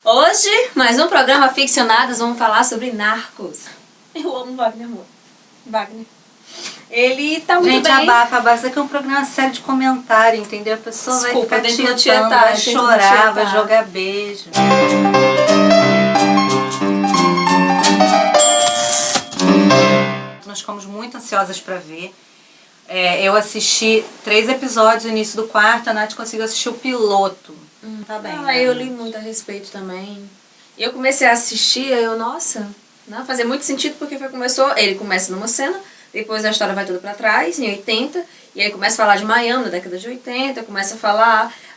Hoje, mais um programa Ficcionadas, vamos falar sobre Narcos. Eu amo Wagner Moura. Wagner. Ele tá muito Gente, bem. abafa. Isso aqui é um programa sério de comentário, entendeu? A pessoa Desculpa, vai tento ficar não tietando, tietar, vai tento não chorar, tietar. vai jogar beijo. Nós ficamos muito ansiosas pra ver. Eu assisti 3 episódios no início do quarto, a Nath conseguiu assistir o piloto. Tá bem. né, Eu li Nath? muito a respeito também. E eu comecei a assistir, nossa, não, fazia muito sentido porque ele começa numa cena, depois a história vai toda pra trás, em 80, e aí começa a falar de Miami, na década de 80,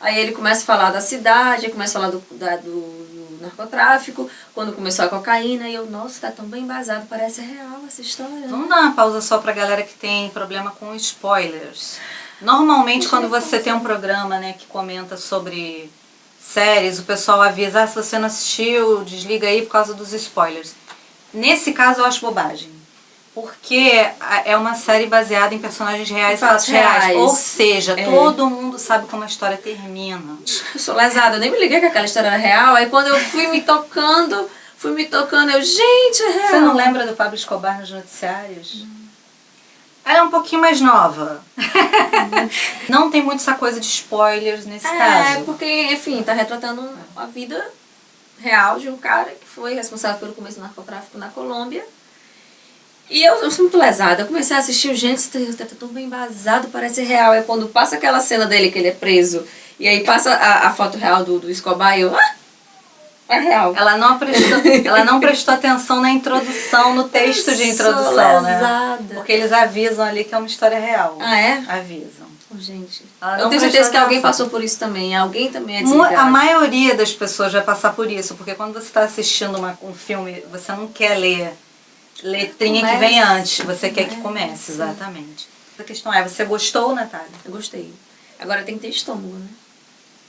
aí ele começa a falar da cidade, aí começa a falar do narcotráfico, quando começou a cocaína, e nossa, tá tão bem embasado, parece real essa história. Vamos dar uma pausa só pra galera que tem problema com spoilers. Normalmente, quando você tem um programa, né, que comenta sobre séries, o pessoal avisa, se você não assistiu, desliga aí por causa dos spoilers. Nesse caso, eu acho bobagem. Porque é uma série baseada em personagens reais e fatos reais. Ou seja, todo mundo sabe como a história termina. Eu sou lesada, eu nem me liguei que aquela história era real, aí quando eu fui me tocando, gente, é real. Você não lembra do Pablo Escobar nos noticiários? Ela é um pouquinho mais nova. Não tem muito essa coisa de spoilers nesse caso. Porque, enfim, tá retratando a vida real de um cara que foi responsável pelo começo do narcotráfico na Colômbia. E eu sou muito lesada. Eu comecei a assistir, gente, tá tão bem embasado, parece real. É quando passa aquela cena dele que ele é preso, e aí passa a foto real do Escobar, e é real. Ela não prestou atenção na introdução, no texto de introdução, lesada. né? Porque eles avisam ali que é uma história real. Ah, é? Avisam. Gente, Ela eu não tenho prestou certeza que alguém atenção. passou por isso também. Alguém também é desligado. A maioria das pessoas vai passar por isso, porque quando você está assistindo um filme, você não quer ler letrinha que vem antes, você quer que comece, exatamente. A questão é, você gostou, Natália? Eu gostei. Agora tem que ter estômago, né?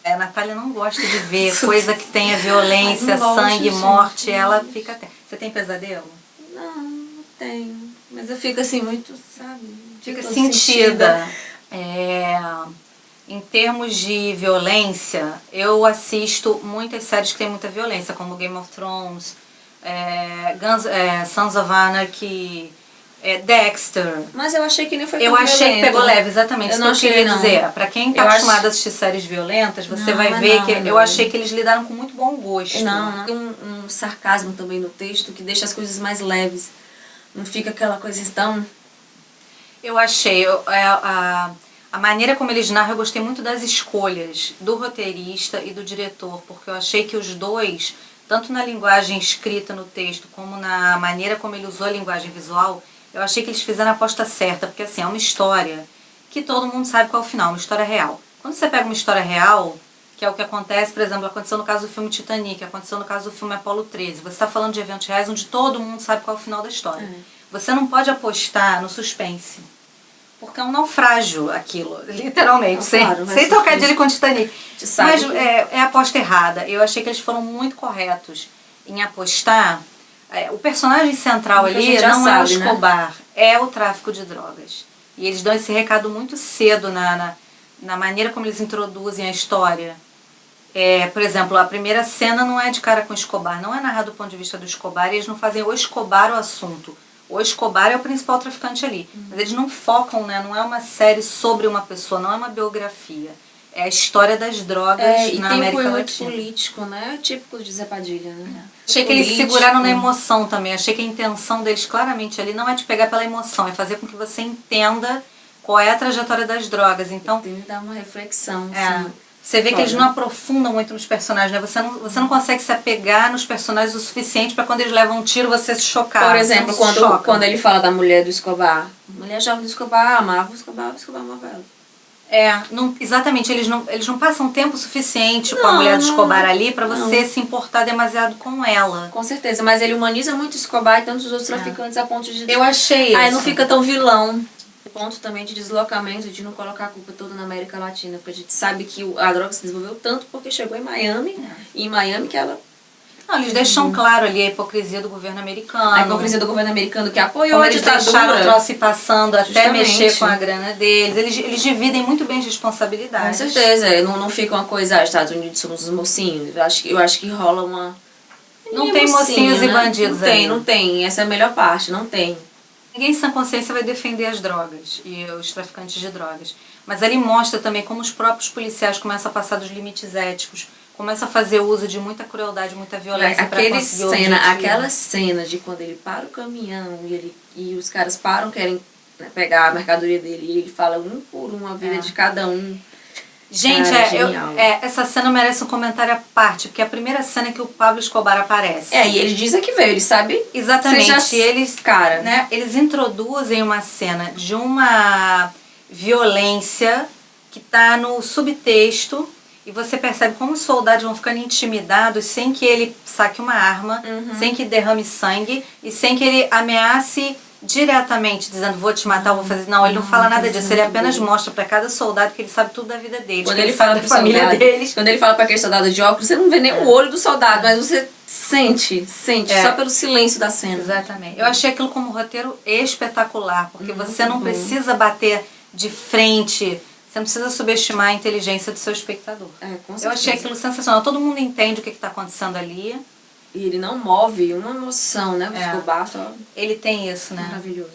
A Natália não gosta de ver coisa que tenha violência, sangue, morte, ela fica... Você tem pesadelo? Não tenho. Mas eu fico assim muito, sabe? Fica sentida. Em termos de violência, eu assisto muitas séries que tem muita violência, como Game of Thrones, Sons of Anarchy, Dexter. Mas eu achei que nem foi Eu tão achei violento. que pegou leve, exatamente. Isso que eu queria dizer. Pra quem tá acostumado a assistir séries violentas, você vai ver que eu achei que eles lidaram com muito bom gosto. Não. Tem um sarcasmo também no texto que deixa as coisas mais leves. Não fica aquela coisa tão... Eu achei, a maneira como eles narram, eu gostei muito das escolhas do roteirista e do diretor, porque eu achei que os dois, tanto na linguagem escrita no texto, como na maneira como ele usou a linguagem visual, eu achei que eles fizeram a aposta certa, porque assim, é uma história que todo mundo sabe qual é o final, uma história real. Quando você pega uma história real, que é o que acontece, por exemplo, aconteceu no caso do filme Titanic, aconteceu no caso do filme Apollo 13, você está falando de eventos reais onde todo mundo sabe qual é o final da história. Você não pode apostar no suspense, porque é um naufrágio aquilo, literalmente, sem trocadilho com Titanic. Mas é a aposta errada. Eu achei que eles foram muito corretos em apostar. O personagem central ali não é o Escobar, é o tráfico de drogas. E eles dão esse recado muito cedo na maneira como eles introduzem a história. Por exemplo, a primeira cena não é de cara com o Escobar, não é narrado do ponto de vista do Escobar, e eles não fazem o Escobar o assunto. O Escobar é o principal traficante ali. Mas eles não focam, né? Não é uma série sobre uma pessoa, não é uma biografia. É a história das drogas na América Latina. E tem um político, né? Típico de Zé Padilha, né? Achei que eles seguraram na emoção também. Achei que a intenção deles claramente ali não é te pegar pela emoção, é fazer com que você entenda qual é a trajetória das drogas. Então, tem que dar uma reflexão, assim. Você vê que eles não aprofundam muito nos personagens, né? Você não consegue se apegar nos personagens o suficiente para quando eles levam um tiro você se chocar. Por exemplo, quando ele fala da mulher do Escobar. A mulher jovem do Escobar amava o Escobar amava ela. Exatamente, eles não passam tempo suficiente com a mulher do Escobar ali para você se importar demasiado com ela. Com certeza, mas ele humaniza muito o Escobar e tantos outros traficantes a ponto de... Eu achei isso. Aí não fica tão vilão. Ponto também de deslocamento, de não colocar a culpa toda na América Latina, porque a gente sabe que a droga se desenvolveu tanto porque chegou em Miami, e em Miami que ela Não, eles deixam claro ali a hipocrisia do governo americano. A hipocrisia do governo americano que apoiou como a eles ditadura. deixaram o troço ir passando até Justamente. mexer com a grana deles. Eles dividem muito bem as responsabilidades. Com certeza, não fica uma coisa, Estados Unidos somos os mocinhos. Eu acho que rola uma... Não tem mocinhos né? e bandidos ali. Não tem. Essa é a melhor parte, não tem. Ninguém sem consciência vai defender as drogas e os traficantes de drogas. Mas ele mostra também como os próprios policiais começam a passar dos limites éticos, começam a fazer uso de muita crueldade, muita violência para conseguir o objetivo. Aquela cena de quando ele para o caminhão e os caras param, querem, né, pegar a mercadoria dele e ele fala um por um a vida de cada um. Gente, essa cena merece um comentário à parte, porque é a primeira cena que o Pablo Escobar aparece. E ele diz que veio, ele sabe. Exatamente, eles, cara, né, eles introduzem uma cena de uma violência que está no subtexto e você percebe como os soldados vão ficando intimidados sem que ele saque uma arma, sem que derrame sangue e sem que ele ameace diretamente, dizendo vou te matar, vou fazer... Não, ele não fala nada disso, ele apenas mostra para cada soldado que ele sabe tudo da vida deles, quando que ele fala fala da família deles. Quando ele fala para aquele soldado de óculos, você não vê nem o olho do soldado, mas você sente, só pelo silêncio da cena. Exatamente. Eu achei aquilo como roteiro espetacular, porque você não precisa bater de frente, você não precisa subestimar a inteligência do seu espectador. Com certeza. Eu achei aquilo sensacional, todo mundo entende o que está acontecendo ali. E ele não move uma emoção, né? Ficou baixo. Ele tem isso, né? Maravilhoso.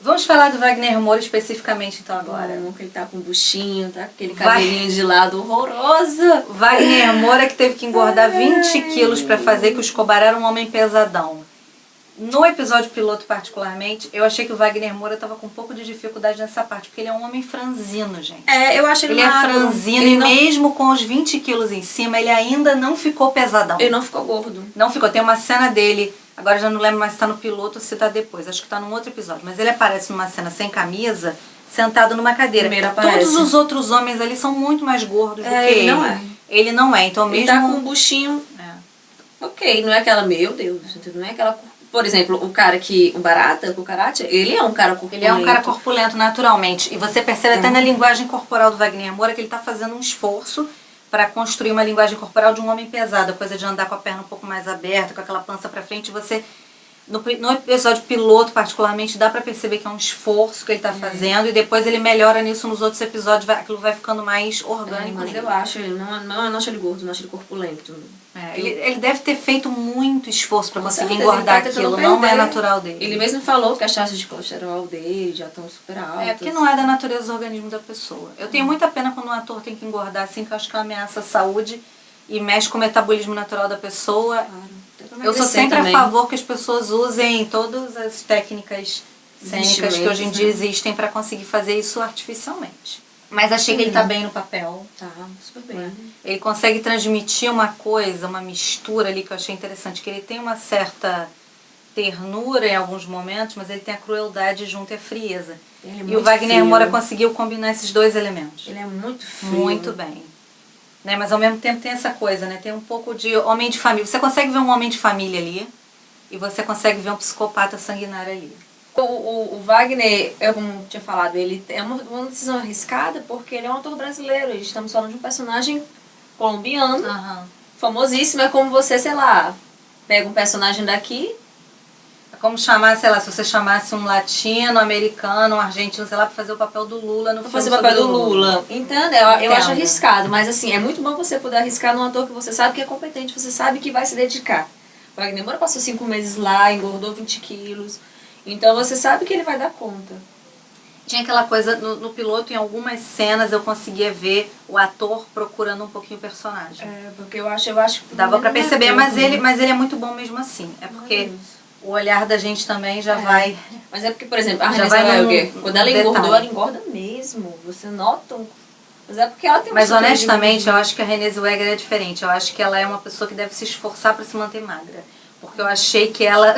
Vamos falar do Wagner Moura especificamente então agora. Que ele tá com um buchinho, tá? Aquele cabelinho de lado horroroso. Wagner Moura que teve que engordar 20 quilos para fazer que o Escobar era um homem pesadão. No episódio piloto, particularmente, eu achei que o Wagner Moura estava com um pouco de dificuldade nessa parte, porque ele é um homem franzino, gente. Eu acho ele magro. É franzino e mesmo com os 20 quilos em cima, ele ainda não ficou pesadão. Ele não ficou gordo. Não ficou. Tem uma cena dele, agora já não lembro mais se tá no piloto ou se tá depois, acho que tá num outro episódio, mas ele aparece numa cena sem camisa, sentado numa cadeira. Todos os outros homens ali são muito mais gordos do que ele. Não é. Ele não é, então mesmo... Ele tá com um buchinho... Ok, não é aquela... Meu Deus, não é aquela... Por exemplo, o cara que... O Barata, o Cucaracha, ele é um cara corpulento. Ele é um cara corpulento naturalmente. E você percebe até na linguagem corporal do Wagner Moura que ele tá fazendo um esforço para construir uma linguagem corporal de um homem pesado. A coisa de andar com a perna um pouco mais aberta, com aquela pança para frente. Você... No episódio piloto, particularmente, dá pra perceber que é um esforço que ele tá fazendo e depois ele melhora nisso nos outros episódios, aquilo vai ficando mais orgânico. Mas eu acho, não acho ele gordo, não acho ele corpulento. Ele deve ter feito muito esforço pra conseguir engordar aquilo, não é natural dele. Ele mesmo falou que as taxas de colesterol dele já estão super altas. Porque não é da natureza do organismo da pessoa. Eu tenho muita pena quando um ator tem que engordar assim, que eu acho que é uma ameaça à saúde e mexe com o metabolismo natural da pessoa. Eu sou sempre a favor que as pessoas usem todas as técnicas cênicas que hoje em dia existem para conseguir fazer isso artificialmente. Mas achei que ele tá bem no papel. Tá, super bem. Ele consegue transmitir uma coisa, uma mistura ali que eu achei interessante, que ele tem uma certa ternura em alguns momentos, mas ele tem a crueldade junto à frieza. E o Wagner Moura conseguiu combinar esses dois elementos. Ele é muito frio. Muito bem. Né, mas ao mesmo tempo tem essa coisa, né? Tem um pouco de homem de família. Você consegue ver um homem de família ali e você consegue ver um psicopata sanguinário ali. O Wagner, eu como tinha falado, ele é uma decisão arriscada porque ele é um ator brasileiro. Estamos falando de um personagem colombiano, famosíssimo. É como você, sei lá, pega um personagem daqui... É como chamar, sei lá, se você chamasse um latino, americano, um argentino, sei lá, pra fazer o papel do Lula no filme. Fazer o papel do Lula. Entende? Eu acho arriscado, mas assim, é muito bom você poder arriscar num ator que você sabe que é competente, você sabe que vai se dedicar. O Wagner Moura passou 5 meses lá, engordou 20 quilos, então você sabe que ele vai dar conta. Tinha aquela coisa, no piloto, em algumas cenas, eu conseguia ver o ator procurando um pouquinho o personagem. Porque eu acho que... Dava pra perceber, mas ele é muito bom mesmo assim. É porque... O olhar da gente também já vai... Mas é porque, por exemplo, a Renée Zellweger, quando ela engordou, ela engorda mesmo. Você nota... Mas é porque ela tem uma... Mas honestamente, eu acho que a Renée Zellweger é diferente. Eu acho que ela é uma pessoa que deve se esforçar pra se manter magra. Porque eu achei que ela...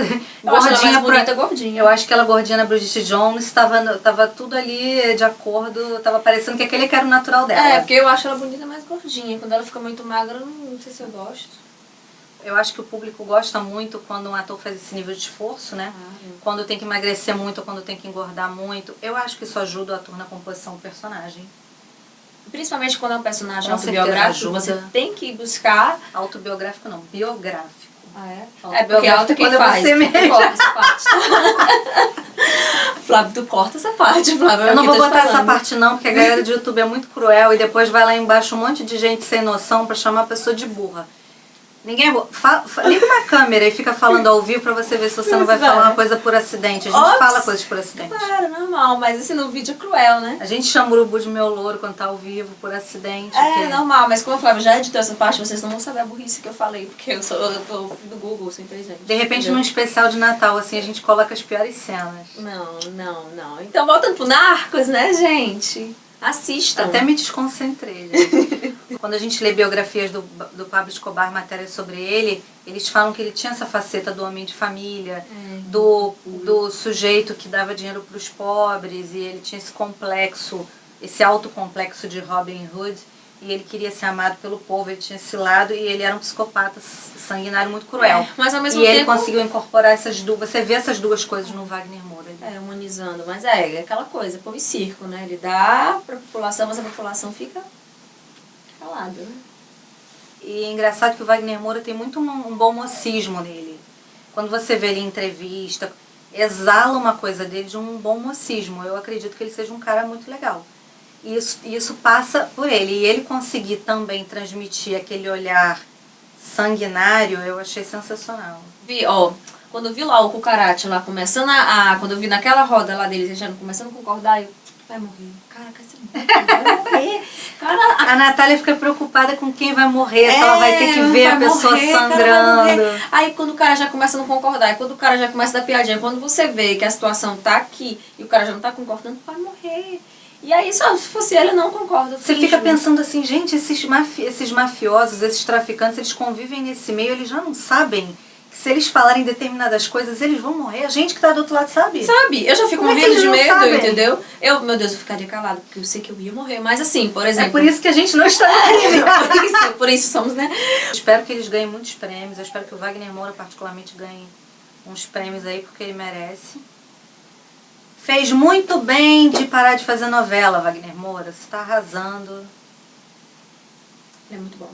gordinha. Eu acho que ela gordinha na Bridget Jones, tava tudo ali de acordo, tava parecendo que aquele que era o natural dela. Porque eu acho ela bonita mais gordinha. Quando ela fica muito magra, não sei se eu gosto. Eu acho que o público gosta muito quando um ator faz esse nível de esforço, né? Quando tem que emagrecer muito, quando tem que engordar muito. Eu acho que isso ajuda o ator na composição do personagem. Principalmente quando é um personagem Com certeza autobiográfico, ajuda. você tem que buscar... Autobiográfico não, biográfico. Ah, é? Autobiográfico É porque auto quem quando faz. você mesmo. Tu corta essa parte. Flávio, tu corta essa parte, Flávio. Eu não vou botar essa parte. parte não, porque a galera do YouTube é muito cruel e depois vai lá embaixo um monte de gente sem noção pra chamar a pessoa de burra. Ninguém é burra. Liga uma câmera e fica falando ao vivo pra você ver se você não vai falar uma coisa por acidente. A gente fala coisas por acidente. Claro, normal, mas assim, no vídeo é cruel, né? A gente chama o urubu de meu louro quando tá ao vivo por acidente. É normal, mas como o Flávio já editou essa parte, vocês não vão saber a burrice que eu falei, porque eu tô do Google, sou inteligente. De repente, entendeu? num especial de Natal, assim, a gente coloca as piores cenas. Não. Então, voltando pro Narcos, né, gente? Assistam. Até me desconcentrei, gente. Quando a gente lê biografias do Pablo Escobar, matérias sobre ele, eles falam que ele tinha essa faceta do homem de família, do sujeito que dava dinheiro para os pobres, e ele tinha esse complexo, esse autocomplexo de Robin Hood, e ele queria ser amado pelo povo, ele tinha esse lado, e ele era um psicopata sanguinário muito cruel. Mas ao mesmo e tempo... ele conseguiu incorporar essas duas, você vê essas duas coisas no Wagner Moura. Humanizando, mas é aquela coisa, pão e circo, né? Ele dá pra população, mas a população fica calada, né? E é engraçado que o Wagner Moura tem muito um bom mocismo nele. Quando você vê ele em entrevista, exala uma coisa dele de um bom mocismo. Eu acredito que ele seja um cara muito legal. E isso passa por ele. E ele conseguir também transmitir aquele olhar sanguinário, eu achei sensacional. Quando eu vi lá o Cucarate lá começando quando eu vi naquela roda lá deles, já começando a concordar, eu... Vai morrer. Cara, vai morrer. Cara, a Natália fica preocupada com quem vai morrer, se ela vai ter que ver a pessoa sangrando. Aí quando o cara já começa a não concordar, quando o cara já começa a dar piadinha, quando você vê que a situação tá aqui e o cara já não tá concordando, vai morrer. E aí, só se fosse ele, eu não concordo. Você fica pensando assim, gente, esses mafiosos, esses traficantes, eles convivem nesse meio, eles já não sabem que se eles falarem determinadas coisas, eles vão morrer. A gente que tá do outro lado sabe. Sabe? Eu já fico Como morrendo de não medo, sabem? entendeu? Meu Deus, eu ficaria calada, porque eu sei que eu ia morrer. Mas assim, por exemplo... É por isso que a gente não está no crime. por isso somos, né? Eu espero que eles ganhem muitos prêmios. Eu espero que o Wagner Moura, particularmente, ganhe uns prêmios aí, porque ele merece. Fez muito bem de parar de fazer novela, Wagner Moura. Você tá arrasando. Ele é muito bom.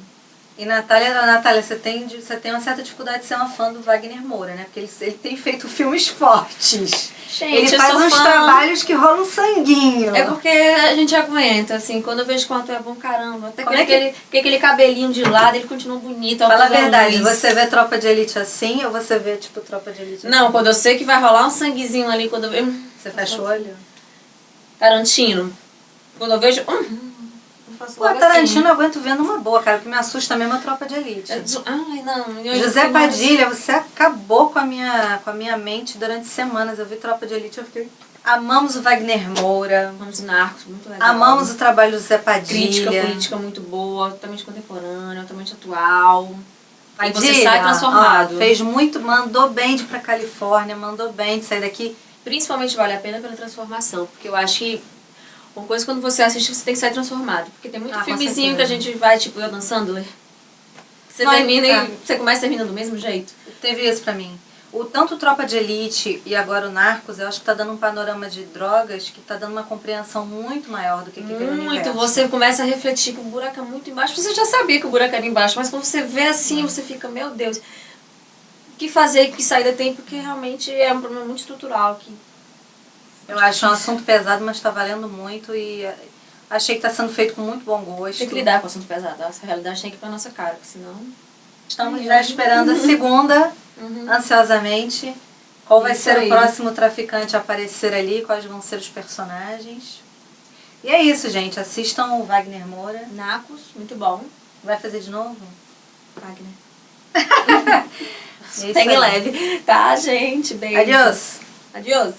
E Natália, você tem uma certa dificuldade de ser uma fã do Wagner Moura, né? Porque ele tem feito filmes fortes. Gente, ele faz uns trabalhos que rolam um sanguinho. É porque a gente aguenta, assim, quando eu vejo quanto é bom, caramba. Até aquele cabelinho de lado, ele continua bonito. Fala a verdade, você vê Tropa de Elite assim ou você vê, tipo, Tropa de Elite assim? Não, quando eu sei que vai rolar um sanguezinho ali, quando eu vejo... Você fecha o olho? Tarantino. Quando eu vejo... Pô, Tarantino eu aguento vendo uma boa, cara. O que me assusta mesmo é a Tropa de Elite. Ai, não. José Padilha, você acabou com a minha mente durante semanas. Eu vi Tropa de Elite, eu fiquei... Amamos o Wagner Moura. Amamos o Narcos, muito legal. Amamos o trabalho do José Padilha. Crítica política muito boa, totalmente contemporânea, totalmente atual. Aí Padilha, você sai transformado. Fez muito, mandou bem de ir pra Califórnia, mandou bem de sair daqui. Principalmente vale a pena pela transformação, porque eu acho que uma coisa quando você assiste, você tem que sair transformado. Porque tem muito filmezinho que a gente vai, tipo, eu dançando, você termina e você começa e termina do mesmo jeito. Teve isso pra mim. Tanto Tropa de Elite e agora o Narcos, eu acho que tá dando um panorama de drogas que tá dando uma compreensão muito maior do que aquele universo. Você começa a refletir que o buraco é muito embaixo. Você já sabia que o buraco era embaixo, mas quando você vê assim, você fica, meu Deus, o que fazer, que saída tem, porque realmente é um problema muito estrutural aqui. Eu acho um assunto pesado, mas tá valendo muito e achei que tá sendo feito com muito bom gosto. Tem que lidar com o assunto pesado, essa realidade tem que ir pra nossa cara, porque senão... Estamos já esperando a segunda, ansiosamente. Qual vai ser o próximo traficante a aparecer ali, quais vão ser os personagens. E é isso, gente. Assistam o Wagner Moura. Narcos, muito bom. Vai fazer de novo? Wagner. Pegue leve. Tá, gente? Beijo. Adiós. Adiós.